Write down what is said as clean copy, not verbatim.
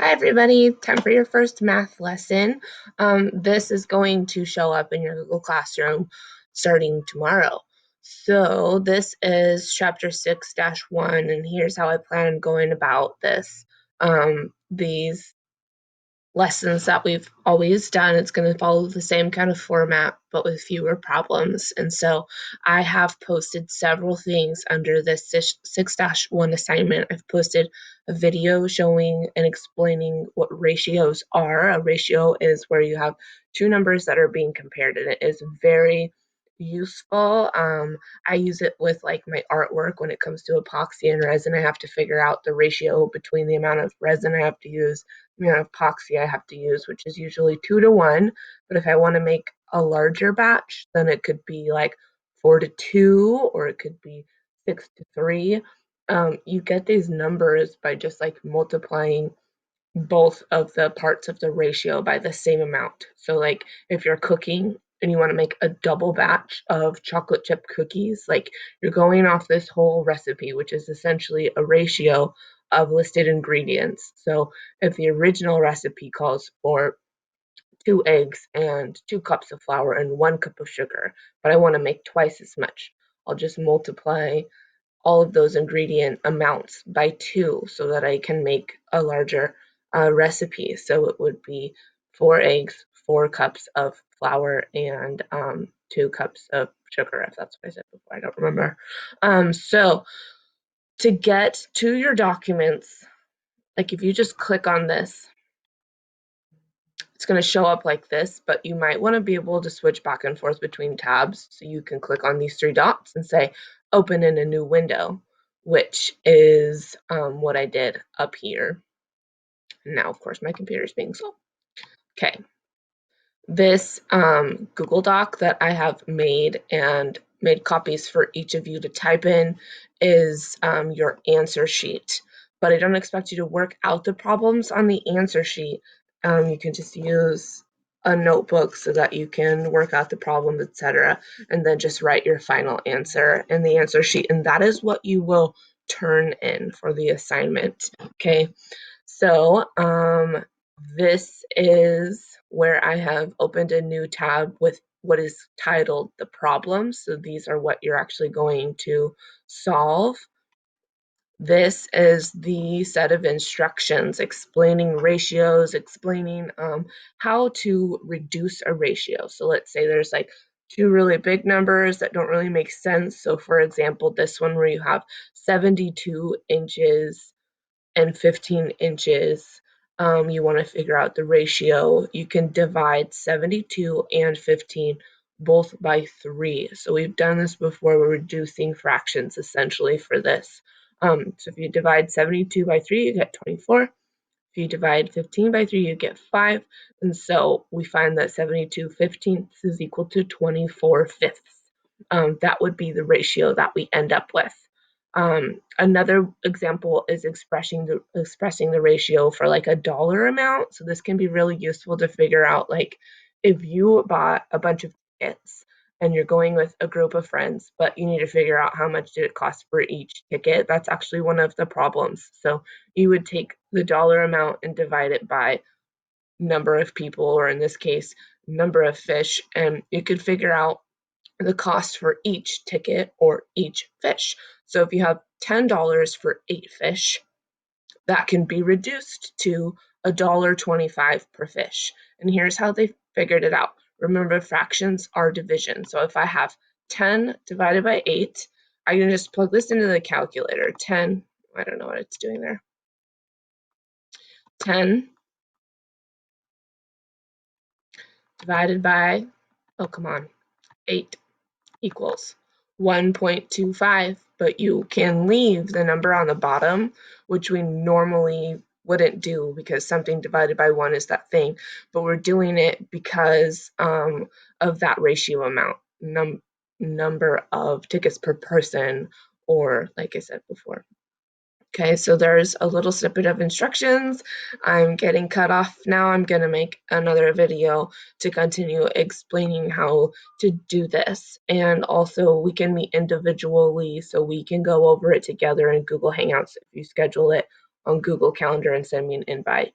Hi everybody, time for your first math lesson. This is going to show up in your Google Classroom starting tomorrow. So this is chapter 6-1, and here's how I plan on going about this. These lessons that we've always done, it's going to follow the same kind of format, but with fewer problems. And so I have posted several things under this 6-1 assignment. I've posted a video showing and explaining what ratios are. A ratio is where you have two numbers that are being compared, and it is very useful. I use it with like my artwork when it comes to epoxy and resin. I have to figure out the ratio between the amount of resin I have to use, the amount of epoxy I have to use, which is usually 2-1. But if I want to make a larger batch, then it could be like 4-2, or it could be 6-3. You get these numbers by just like multiplying both of the parts of the ratio by the same amount. So like if you're cooking and you want to make a double batch of chocolate chip cookies, like you're going off this whole recipe, which is essentially a ratio of listed ingredients. So if the original recipe calls for 2 eggs and 2 cups of flour and 1 cup of sugar, but I want to make twice as much, I'll just multiply all of those ingredient amounts by 2 so that I can make a larger recipe. So it would be 4 eggs, 4 cups of flour, and 2 cups of sugar, if that's what I said before. I don't remember. So to get to your documents, like if you just click on this, it's going to show up like this, but you might want to be able to switch back and forth between tabs. So you can click on these 3 dots and say, open in a new window, which is what I did up here. Now, of course, my computer is being slow. Okay. This Google Doc that I have made and made copies for each of you to type in is your answer sheet. But I don't expect you to work out the problems on the answer sheet. You can just use a notebook so that you can work out the problems, etc., and then just write your final answer in the answer sheet. And that is what you will turn in for the assignment. Okay, so this is where I have opened a new tab with what is titled the problem. So these are what you're actually going to solve. This is the set of instructions explaining ratios, explaining how to reduce a ratio. So let's say there's like 2 really big numbers that don't really make sense. So for example, this one where you have 72 inches and 15 inches, you want to figure out the ratio. You can divide 72 and 15 both by 3. So we've done this before. We're reducing fractions essentially for this. So if you divide 72 by 3, you get 24. If you divide 15 by 3, you get 5. And so we find that 72 fifteenths is equal to 24 fifths. That would be the ratio that we end up with. Another example is expressing the ratio for like a dollar amount. So this can be really useful to figure out, like if you bought a bunch of tickets and you're going with a group of friends, but you need to figure out how much did it cost for each ticket. That's actually one of the problems. So you would take the dollar amount and divide it by number of people, or in this case, number of fish, and you could figure out the cost for each ticket or each fish. So if you have $10 for 8 fish, that can be reduced to $1.25 per fish. And here's how they figured it out. Remember, fractions are division. So if I have 10 divided by 8, I can just plug this into the calculator. 10, I don't know what it's doing there. 10 divided by, oh, come on, 8 equals 1.25, but you can leave the number on the bottom, which we normally wouldn't do because something divided by 1 is that thing, but we're doing it because of that ratio amount, number of tickets per person, or like I said before. Okay, so there's a little snippet of instructions. I'm getting cut off now. I'm going to make another video to continue explaining how to do this. And also we can meet individually so we can go over it together in Google Hangouts if you schedule it on Google Calendar and send me an invite.